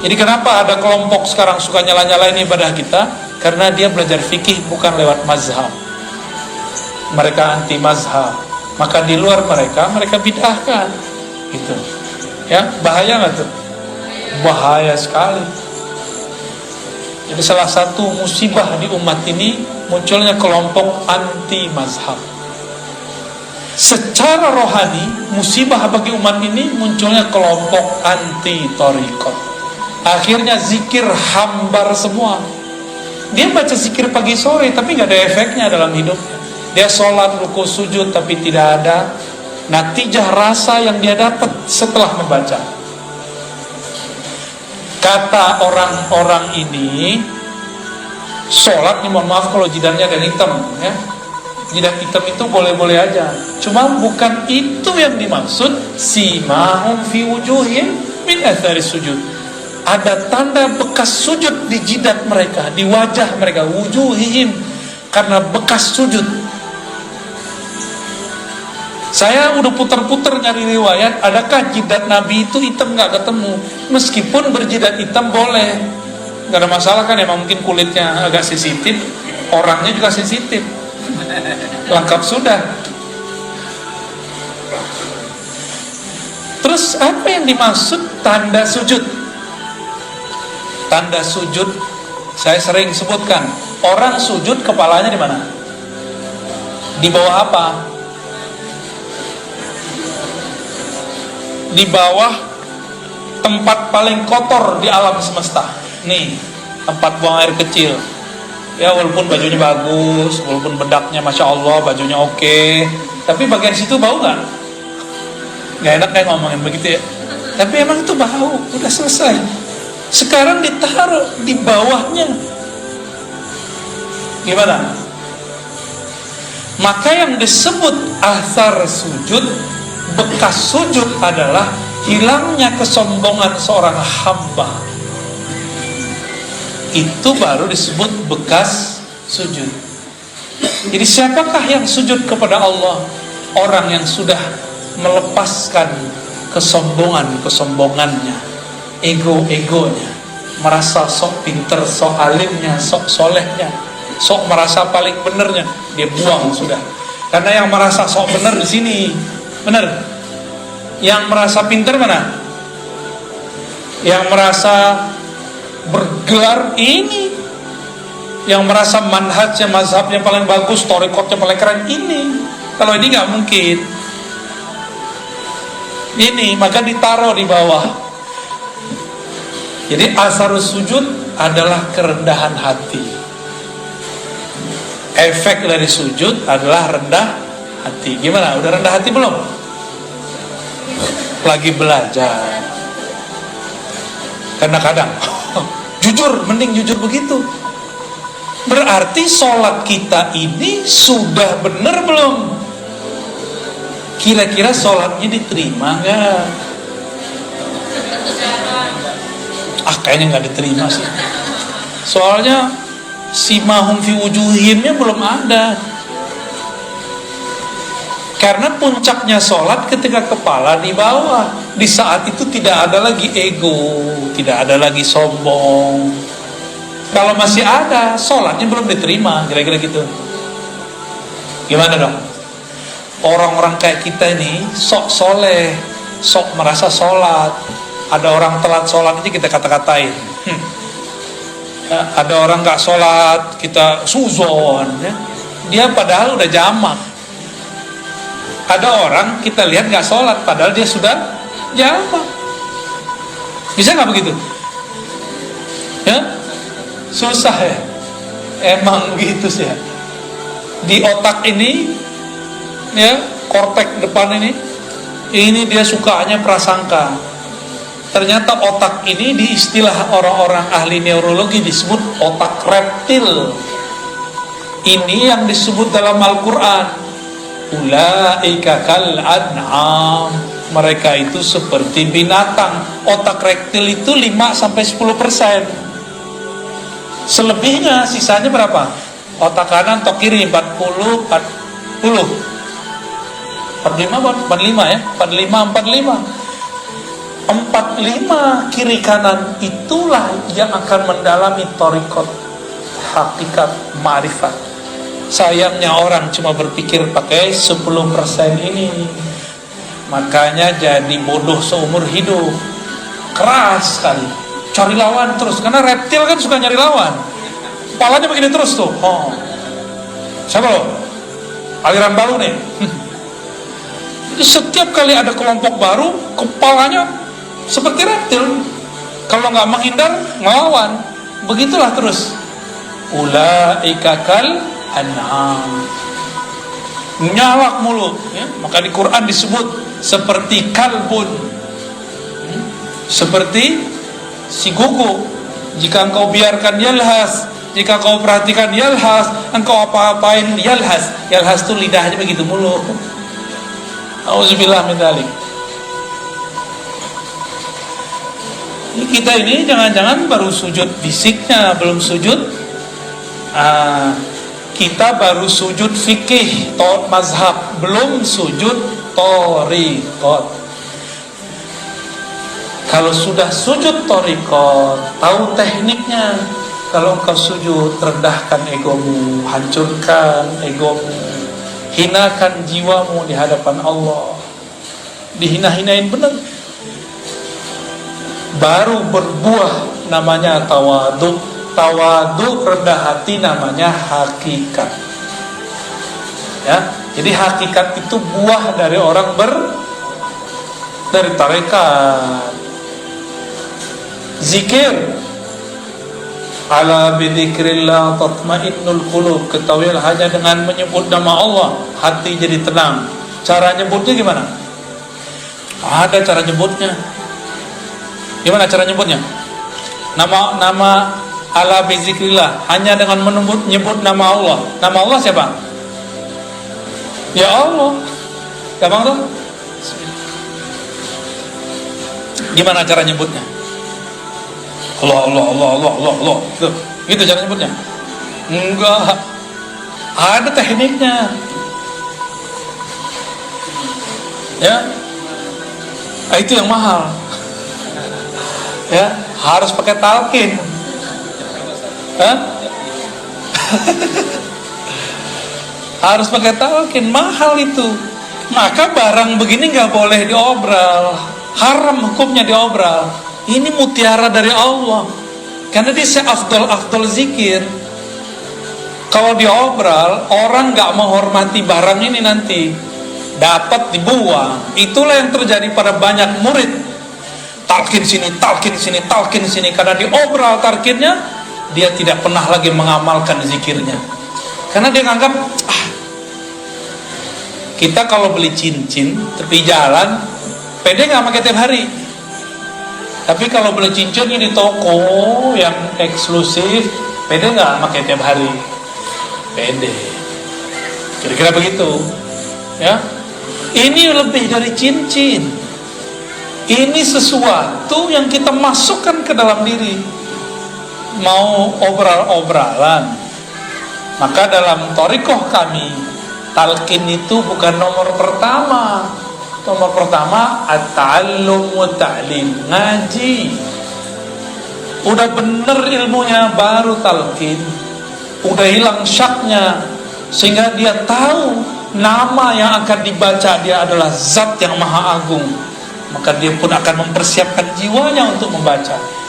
Jadi kenapa ada kelompok sekarang suka nyala-nyalain ibadah kita? Karena dia belajar fikih bukan lewat mazhab. Mereka anti mazhab. Maka di luar mereka bid'ahkan. Gitu. Ya, bahaya nggak tuh? Bahaya sekali. Jadi salah satu musibah di umat ini munculnya kelompok anti mazhab. Secara rohani, musibah bagi umat ini munculnya kelompok anti thariqat. Akhirnya zikir hambar semua. Dia baca zikir pagi sore tapi gak ada efeknya dalam hidupnya. Dia sholat, ruku, sujud tapi tidak ada natijah rasa yang dia dapat setelah membaca. Kata orang-orang ini, sholat nih mohon maaf kalau jidatnya ada hitam ya. Jidat hitam itu boleh-boleh aja. Cuma bukan itu yang dimaksud. Simahum fi wujuhim min athari sujud. Ada tanda bekas sujud di jidat mereka, di wajah mereka, wujuhihim, karena bekas sujud. Saya udah putar-putar nyari riwayat, adakah jidat Nabi itu hitam? Nggak ketemu. Meskipun berjidat hitam boleh, nggak ada masalah kan? Emang mungkin kulitnya agak sensitif, orangnya juga sensitif. Lengkap sudah. Terus apa yang dimaksud tanda sujud? Tanda sujud saya sering sebutkan. Orang sujud kepalanya di mana? Di bawah apa? Di bawah tempat paling kotor di alam semesta. Nih, tempat buang air kecil. Ya walaupun bajunya bagus, walaupun bedaknya masya Allah, bajunya oke, tapi bagian situ bau nggak? Nggak enak kayak ngomongin begitu ya. Tapi emang itu bau, udah selesai. Sekarang ditaruh di bawahnya. Gimana? Maka yang disebut athar sujud, bekas sujud adalah hilangnya kesombongan seorang hamba. Itu baru disebut bekas sujud. Jadi siapakah yang sujud kepada Allah? Orang yang sudah melepaskan kesombongannya, ego-egonya, merasa sok pinter, sok alimnya, sok solehnya, sok merasa paling benernya, dia buang sudah. Karena yang merasa sok bener di sini, bener. Yang merasa pinter mana? Yang merasa bergelar ini. Yang merasa manhajnya, mazhabnya paling bagus, thariqatnya paling keren ini. Kalau ini nggak mungkin. Ini maka ditaruh di bawah. Jadi asarus sujud adalah kerendahan hati. Efek dari sujud adalah rendah hati. Gimana? Udah rendah hati belum? Lagi belajar. Kadang-kadang jujur, mending jujur begitu. Berarti sholat kita ini sudah benar belum? Kira-kira sholatnya diterima nggak? Kayaknya nggak diterima sih. Soalnya simahum fi wujuhimnya belum ada. Karena puncaknya sholat ketika kepala di bawah. Di saat itu tidak ada lagi ego, tidak ada lagi sombong. Kalau masih ada, sholatnya belum diterima, kira-kira gitu. Gimana dong? Orang-orang kayak kita ini sok soleh, sok merasa sholat. Ada orang telat sholat aja kita kata-katain. Ya, ada orang gak sholat kita suzon ya. Dia padahal udah jamak. Ada orang kita lihat gak sholat padahal dia sudah jamak. Bisa gak begitu? Ya, susah ya. Emang gitu sih ya. Di otak ini ya, kortek depan ini dia sukanya prasangka. Ternyata otak ini di istilah orang-orang ahli neurologi disebut otak reptil. Ini yang disebut dalam Al-Quran, ulaika kal an'am, mereka itu seperti binatang. Otak reptil itu 5-10%. Selebihnya sisanya berapa? Otak kanan atau kiri 40 45 ya, 45. 4-5 kiri kanan, itulah yang akan mendalami thariqat hakikat ma'rifat. Sayangnya orang cuma berpikir pakai 10% ini, makanya jadi bodoh seumur hidup. Keras sekali, cari lawan terus, karena reptil kan suka nyari lawan. Kepalanya begini terus tuh. Siapa lo? Aliran baru nih. Jadi setiap kali ada kelompok baru, kepalanya seperti reptil. Kalau nggak menghindar, ngelawan. Begitulah terus. Ulaika kal an'am, nyalak mulu ya? Maka di Quran disebut seperti kalbun, seperti si kuku. Jika engkau biarkan yalhas, jika kau perhatikan yalhas, engkau apa-apain yalhas. Yalhas itu lidahnya begitu mulu. Auzubillah min dzalik. Kita ini jangan-jangan baru sujud fisiknya, belum sujud. Kita baru sujud fikih mazhab, belum sujud thariqat. Kalau sudah sujud thariqat, tahu tekniknya. Kalau engkau sujud, rendahkan egomu, hancurkan egomu, hinakan jiwamu di hadapan Allah. Dihina-hinain benar, baru berbuah namanya tawadhu. Tawadhu, rendah hati, namanya hakikat. Ya, jadi hakikat itu buah dari orang dari tarekat. Zikir, ala bidzikrillah tatmainnul qulub. Ketahuilah hanya dengan menyebut nama Allah hati jadi tenang. Cara nyebutnya gimana? Ada cara nyebutnya. Gimana cara nyebutnya? Nama ala bizikrillah, hanya dengan menyebut nama Allah. Nama Allah siapa? Ya Allah. Gampang tuh. Gimana cara nyebutnya? Allah. Gitu cara nyebutnya? Enggak. Ada tekniknya. Ya. Itu yang mahal. Ya, harus pakai talqin. Harus pakai talqin, mahal itu. Maka barang begini nggak boleh diobral, haram hukumnya diobral. Ini mutiara dari Allah, karena dia seafdol zikir. Kalau diobral, orang nggak menghormati barang ini, nanti dapat dibuang. Itulah yang terjadi pada banyak murid. Talqin sini, karena diobral talqinnya, dia tidak pernah lagi mengamalkan zikirnya, karena dia nganggap kita kalau beli cincin tepi jalan pede nggak pakai tiap hari, tapi kalau beli cincinnya di toko yang eksklusif pede nggak pakai tiap hari, pede. Kira-kira begitu ya. Ini lebih dari cincin, ini sesuatu yang kita masukkan ke dalam diri. Mau obral-obralan, maka dalam thariqah kami, talqin itu bukan nomor pertama. Nomor pertama at-ta'allum wa ta'lim, ngaji. Udah bener ilmunya, baru talqin. Udah hilang syaknya, sehingga dia tahu nama yang akan dibaca dia adalah zat yang maha agung, maka dia pun akan mempersiapkan jiwanya untuk membaca.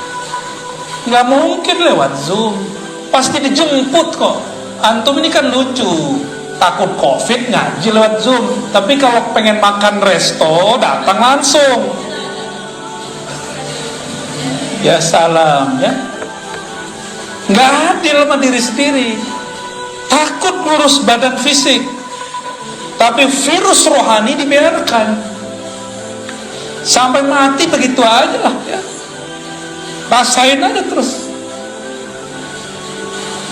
Nggak mungkin lewat Zoom, pasti dijemput kok. Antum ini kan lucu, takut COVID ngaji lewat Zoom, tapi kalau pengen makan resto datang langsung. Ya salam ya. Nggak adil sama diri sendiri. Takut ngurus badan fisik, tapi virus rohani dibiarkan sampai mati begitu aja lah ya. Rasain aja terus.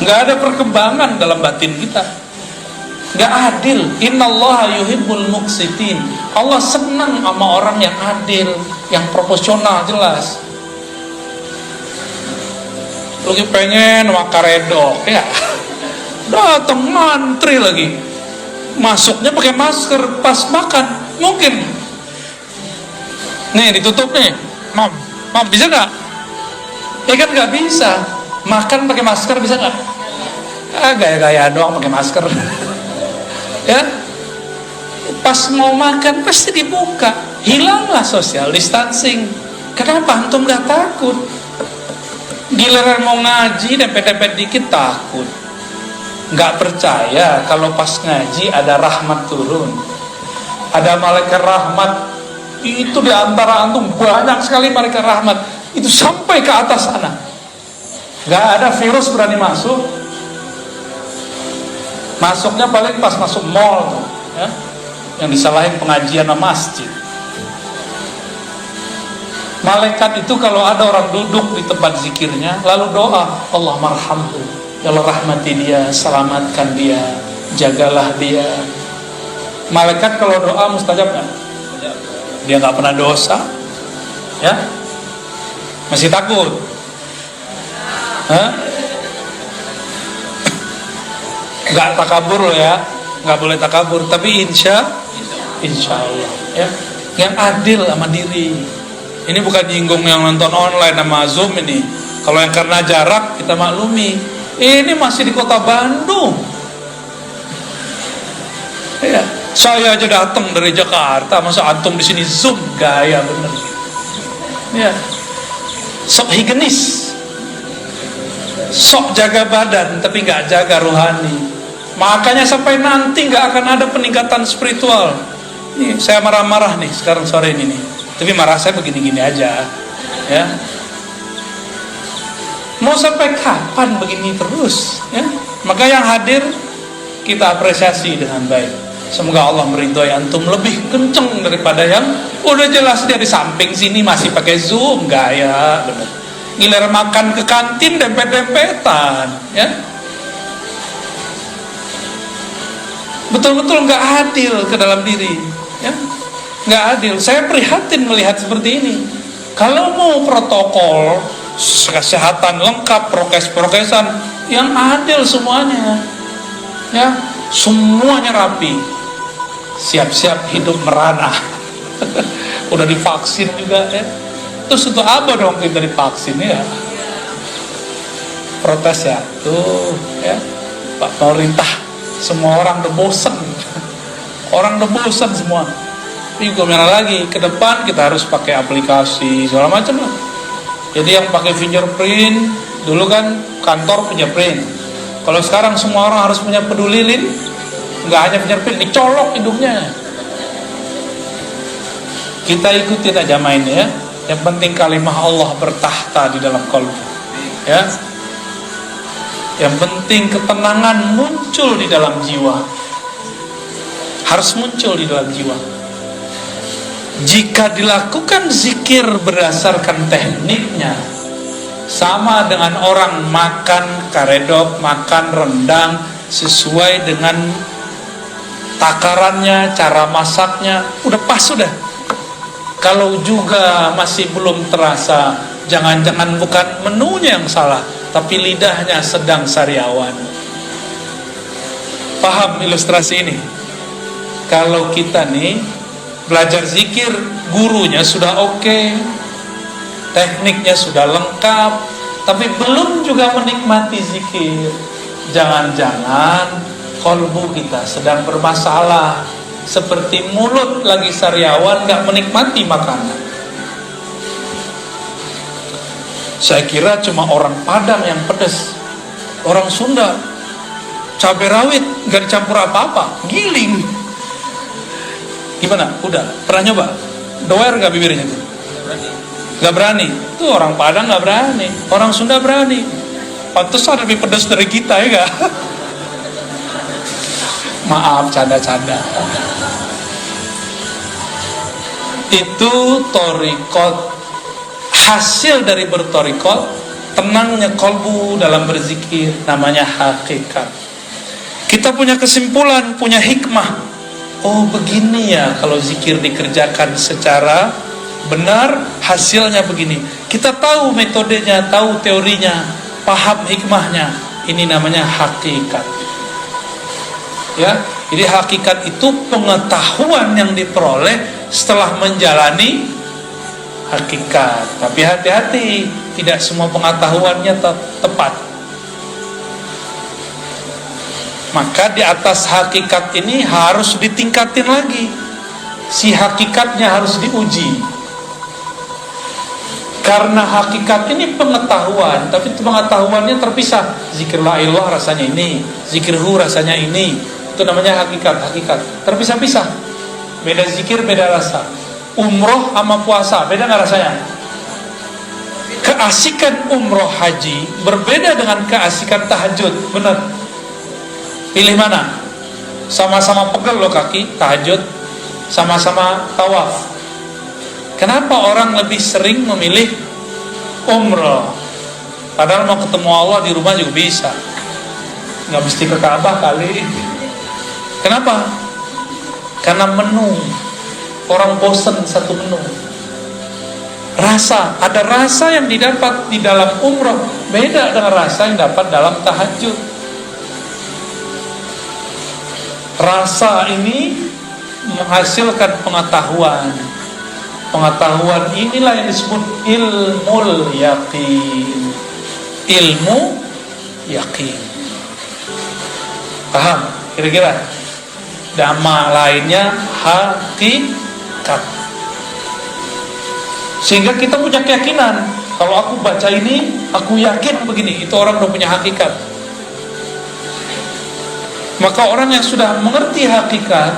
Nggak ada perkembangan dalam batin kita. Nggak adil. Innallaha yuhibbul muqsitin. Allah senang sama orang yang adil, yang proporsional, jelas. Lagi pengen makaredok ya, datang mantri lagi, masuknya pakai masker pas makan. Mungkin nih ditutup nih, Mam, bisa nggak? Ya kan nggak bisa. Makan pakai masker bisa nggak? Gaya-gaya doang pakai masker. Ya, pas mau makan pasti dibuka. Hilanglah social distancing. Kenapa antum nggak takut? Giliran mau ngaji dempet-dempet dikit takut. Nggak percaya kalau pas ngaji ada rahmat turun, ada malaikat rahmat. Itu di antara antum banyak sekali malaikat rahmat. Itu sampai ke atas sana. Nggak ada virus berani masuk. Masuknya paling pas masuk mall tuh, ya, yang disalahin pengajian sama masjid. Malaikat itu kalau ada orang duduk di tempat zikirnya lalu doa, Allah marhamhu, ya Allah rahmati dia, selamatkan dia, jagalah dia. Malaikat kalau doa mustajab kan? Dia nggak pernah dosa, ya? Masih takut? Hah? Nggak takabur loh ya, nggak boleh takabur. Tapi insya Allah, ya, yang adil sama diri. Ini bukan nyinggung yang nonton online sama Zoom ini. Kalau yang karena jarak kita maklumi. Ini masih di kota Bandung. Ya, saya aja datang dari Jakarta, masa antum di sini Zoom, gaya bener. Ya, sok higienis, sok jaga badan, tapi nggak jaga rohani. Makanya sampai nanti nggak akan ada peningkatan spiritual. Nih, saya marah-marah nih sekarang sore ini nih. Tapi marah saya begini-gini aja, ya. Mau sampai kapan begini terus? Ya, maka yang hadir kita apresiasi dengan baik. Semoga Allah meridhoi antum lebih kenceng daripada yang udah jelas dia di samping sini masih pakai Zoom, gaya bener. Giliran makan ke kantin dempet-dempetan, ya. Betul-betul nggak adil ke dalam diri, ya, nggak adil. Saya prihatin melihat seperti ini. Kalau mau protokol kesehatan lengkap, prokes-prokesan yang adil semuanya, ya, semuanya rapi, siap-siap hidup merana. Udah divaksin juga, ya. Terus untuk apa dong kita divaksin, ya? Protes ya, tuh, ya, Pak pemerintah. Semua orang udah bosan. Orang udah bosan semua. Tapi gimana lagi? Ke depan kita harus pakai aplikasi segala macam lah. Jadi yang pakai fingerprint, dulu kan kantor punya print. Kalau sekarang semua orang harus punya peduli link. Nggak hanya fingerprint, dicolok hidungnya. Kita ikutin aja mainnya, ya. Yang penting kalimah Allah bertahta di dalam qalbi, ya. Yang penting ketenangan muncul di dalam jiwa. Harus muncul di dalam jiwa. Jika dilakukan zikir berdasarkan tekniknya, sama dengan orang makan karedok, makan rendang, sesuai dengan takarannya, cara masaknya, udah pas sudah. Kalau juga masih belum terasa, jangan-jangan bukan menunya yang salah, tapi lidahnya sedang sariawan. Paham ilustrasi ini? Kalau kita nih belajar zikir, gurunya sudah oke, tekniknya sudah lengkap, tapi belum juga menikmati zikir, jangan-jangan kolbu kita sedang bermasalah, seperti mulut lagi sariawan gak menikmati makanan. Saya kira cuma orang Padang yang pedas, orang Sunda cabai rawit gak dicampur apa-apa, giling. Gimana? Udah? Pernah nyoba? Doer gak bibirnya tuh? Gak berani. Tuh orang Padang gak berani, orang Sunda berani. Pantesan lebih pedas dari kita, ya gak? Maaf, canda-canda. Itu torikot. Hasil dari bertorikot, tenangnya kolbu dalam berzikir, namanya hakikat. Kita punya kesimpulan, punya hikmah. Oh begini ya, kalau zikir dikerjakan secara benar, hasilnya begini. Kita tahu metodenya, tahu teorinya, paham hikmahnya. Ini namanya hakikat. Ya, jadi hakikat itu pengetahuan yang diperoleh setelah menjalani hakikat. Tapi hati-hati, tidak semua pengetahuannya tepat. Maka di atas hakikat ini harus ditingkatin lagi. Si hakikatnya harus diuji. Karena hakikat ini pengetahuan, tapi pengetahuannya terpisah. Zikir la ilallah rasanya ini, zikirhu rasanya ini. Itu namanya hakikat. Terpisah-pisah. Beda zikir, beda rasa. Umroh sama puasa, beda nggak rasanya? Keasikan umroh haji berbeda dengan keasikan tahajud. Benar? Pilih mana? Sama-sama pegel loh kaki, tahajud. Sama-sama tawaf. Kenapa orang lebih sering memilih umroh? Padahal mau ketemu Allah di rumah juga bisa. Nggak mesti ke Ka'bah kali. Kenapa? Karena menu. Orang bosan satu menu. Rasa, ada rasa yang didapat di dalam umroh beda dengan rasa yang dapat dalam tahajud. Rasa ini menghasilkan pengetahuan. Pengetahuan inilah yang disebut ilmul yaqin. Ilmu yakin. Paham? Kira-kira? Nama lainnya hakikat. Sehingga kita punya keyakinan, kalau aku baca ini, aku yakin begini. Itu orang udah punya hakikat. Maka orang yang sudah mengerti hakikat,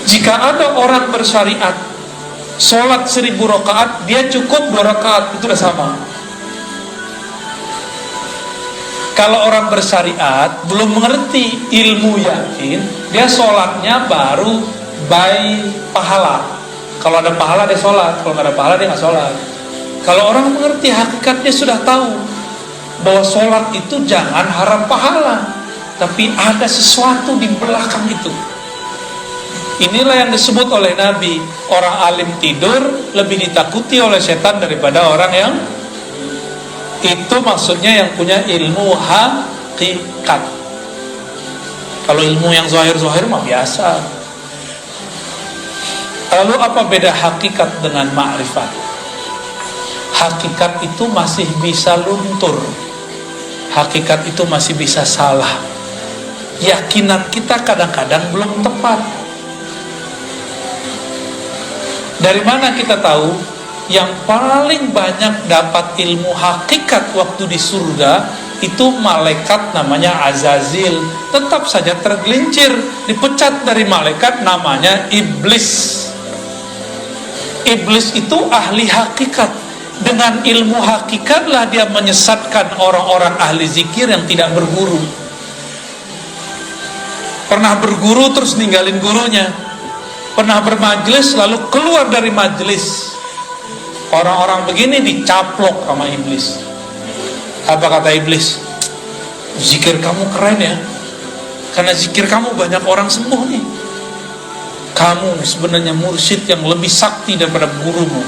jika ada orang bersyariat sholat 1000 rakaat, dia cukup 2 rakaat, itu udah sama. Kalau orang bersyariat belum mengerti ilmu yakin, dia sholatnya baru by pahala. Kalau ada pahala dia sholat, kalau nggak ada pahala dia nggak sholat. Kalau orang mengerti hakikat, dia sudah tahu bahwa sholat itu jangan harap pahala, tapi ada sesuatu di belakang itu. Inilah yang disebut oleh Nabi, orang alim tidur lebih ditakuti oleh setan daripada orang yang itu, maksudnya yang punya ilmu hakikat. Kalau ilmu yang zahir-zahir mah biasa. Lalu apa beda hakikat dengan ma'rifat? Hakikat itu masih bisa luntur. Hakikat itu masih bisa salah. Yakinan kita kadang-kadang belum tepat. Dari mana kita tahu? Yang paling banyak dapat ilmu hakikat waktu di surga itu malaikat namanya Azazil. Tetap saja tergelincir, dipecat dari malaikat namanya iblis. Iblis itu ahli hakikat. Dengan ilmu hakikatlah dia menyesatkan orang-orang ahli zikir yang tidak berguru. Pernah berguru terus ninggalin gurunya. Pernah bermajlis lalu keluar dari majlis. Orang-orang begini dicaplok sama iblis. Apa kata iblis? Zikir kamu keren ya, karena zikir kamu banyak orang sembuh nih. Kamu sebenarnya mursyid yang lebih sakti daripada gurumu.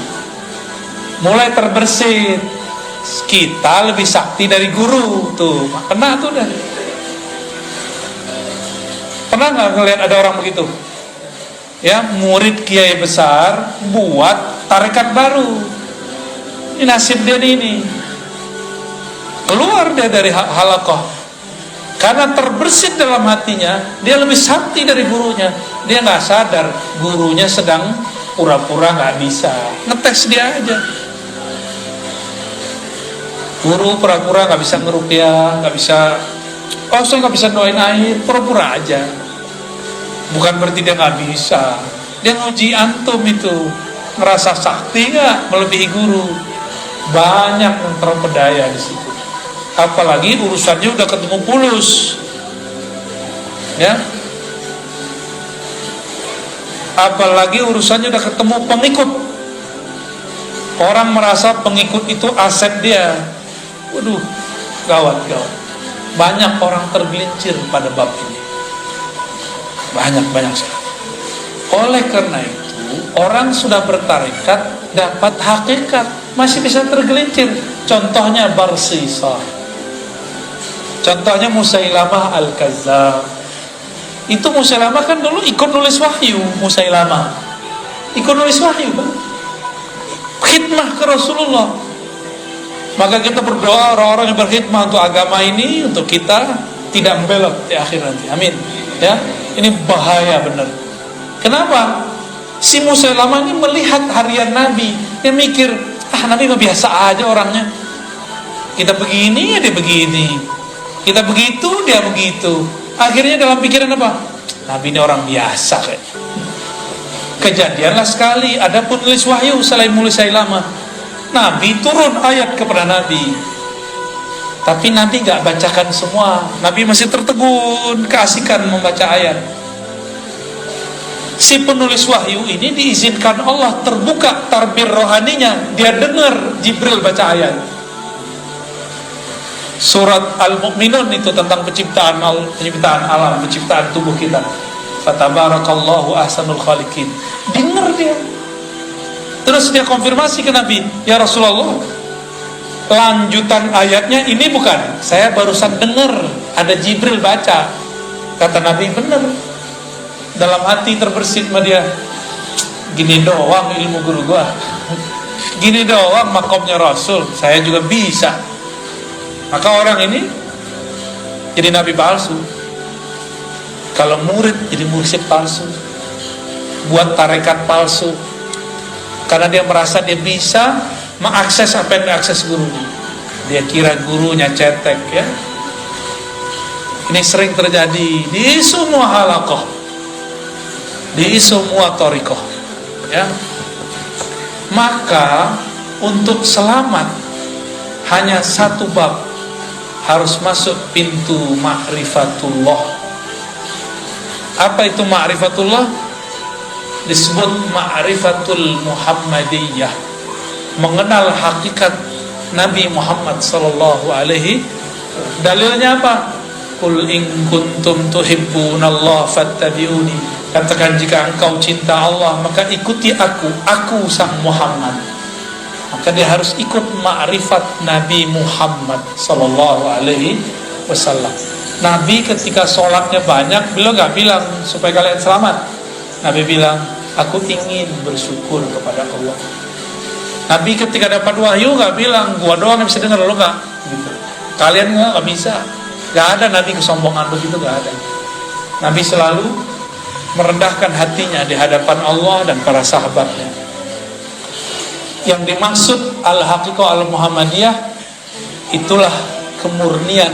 Mulai terbersit. Kita lebih sakti dari guru. Tuh, kena tuh dah. Pernah gak ngelihat ada orang begitu? Ya, murid kiai besar buat tarekat baru. Ini nasib dia ini. Keluar dia dari halaqah karena terbersit dalam hatinya, dia lebih sakti dari gurunya. Dia nggak sadar gurunya sedang pura-pura nggak bisa, ngetes dia aja. Guru pura-pura nggak bisa ngeruqyah, nggak bisa, oh saya nggak bisa doain air, pura-pura aja. Bukan berarti dia nggak bisa. Dia nguji antum itu, ngerasa sakti nggak melebihi guru. Banyak yang terpedaya di situ. Apalagi urusannya udah ketemu pulus, ya. Apalagi urusannya udah ketemu pengikut. Orang merasa pengikut itu aset dia. Waduh, gawat. Banyak orang tergelincir pada bab ini. Banyak sekali. Oleh karena itu, orang sudah bertarekat dapat hakikat masih bisa tergelincir. Contohnya Barsisah. Contohnya Musailamah Al-Kazzab. Itu Musailamah kan dulu ikut nulis wahyu. Musailamah ikut nulis wahyu kan? khidmah ke Rasulullah. Maka kita berdoa orang-orang yang berkhidmah untuk agama ini, untuk kita tidak membelok di akhir nanti. Amin. Ya, ini bahaya benar. Kenapa? Si Musailamah ini melihat harian Nabi, dia mikir, Nabi mah biasa aja orangnya. Kita begini, dia begini. Kita begitu, dia begitu. Akhirnya dalam pikiran apa? Nabi ini orang biasa kayak. Kejadianlah sekali, ada penulis wahyu selain Musailamah. Nabi turun ayat kepada Nabi, tapi Nabi gak bacakan semua. Nabi masih tertegun, keasikan membaca ayat. Si penulis wahyu ini diizinkan Allah terbuka tarbir rohaninya. Dia dengar Jibril baca ayat. Surat Al-Mu'minun itu tentang penciptaan alam, penciptaan tubuh kita. Fatabarakallahu ahsanul khaliqin. Dengar dia. Terus dia konfirmasi ke Nabi, ya Rasulullah, lanjutan ayatnya ini bukan? Saya barusan dengar ada Jibril baca. Kata Nabi, benar. Dalam hati terbersit sama dia, gini doang ilmu guru gua, gini doang makomnya Rasul, saya juga bisa. Maka orang ini jadi nabi palsu. Kalau murid jadi mursyid palsu, buat tarekat palsu, karena dia merasa dia bisa mengakses apa yang diakses gurunya. Dia kira gurunya cetek, ya. Ini sering terjadi di semua halaqah, di semua thariqah, ya. Maka untuk selamat hanya satu bab, harus masuk pintu ma'rifatullah. Apa itu ma'rifatullah? Disebut ma'rifatul Muhammadiyah, mengenal hakikat Nabi Muhammad sallallahu alaihi. Dalilnya apa? Qul in kuntum tuhibbunallaha fattabi'uni. Katakan jika engkau cinta Allah maka ikuti aku sang Muhammad. Maka dia harus ikut ma'rifat Nabi Muhammad sallallahu alaihi wasallam. Nabi ketika sholatnya banyak, beliau gak bilang supaya kalian selamat. Nabi bilang, aku ingin bersyukur kepada Allah. Nabi ketika dapat wahyu gak bilang, gua doang yang bisa dengar, lo gak gitu. Kalian gak bisa. Gak ada Nabi kesombongan begitu, gak ada. Nabi selalu merendahkan hatinya di hadapan Allah dan para sahabatnya. Yang dimaksud al-haqiqah al-Muhammadiyah, itulah kemurnian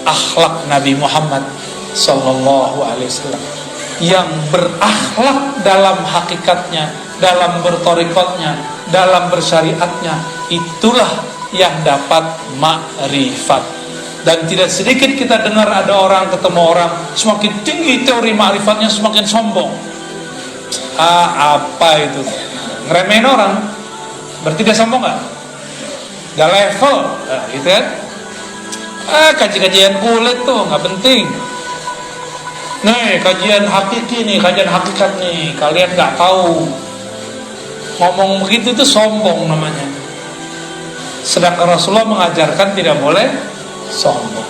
akhlak Nabi Muhammad sallallahu alaihi wasallam, yang berakhlak dalam hakikatnya, dalam bertorikotnya, dalam bersyariatnya. Itulah yang dapat ma'rifat. Dan tidak sedikit kita dengar ada orang ketemu orang, semakin tinggi teori ma'rifatnya semakin sombong. Apa itu? Ngeremehin orang, berarti dia sombong gak? Gak level, gitu kan? Kajian kulit tuh gak penting. Nih kajian hakiki nih, kajian hakikat nih, kalian gak tahu. Ngomong begitu itu sombong namanya. Sedangkan Rasulullah mengajarkan tidak boleh sombong.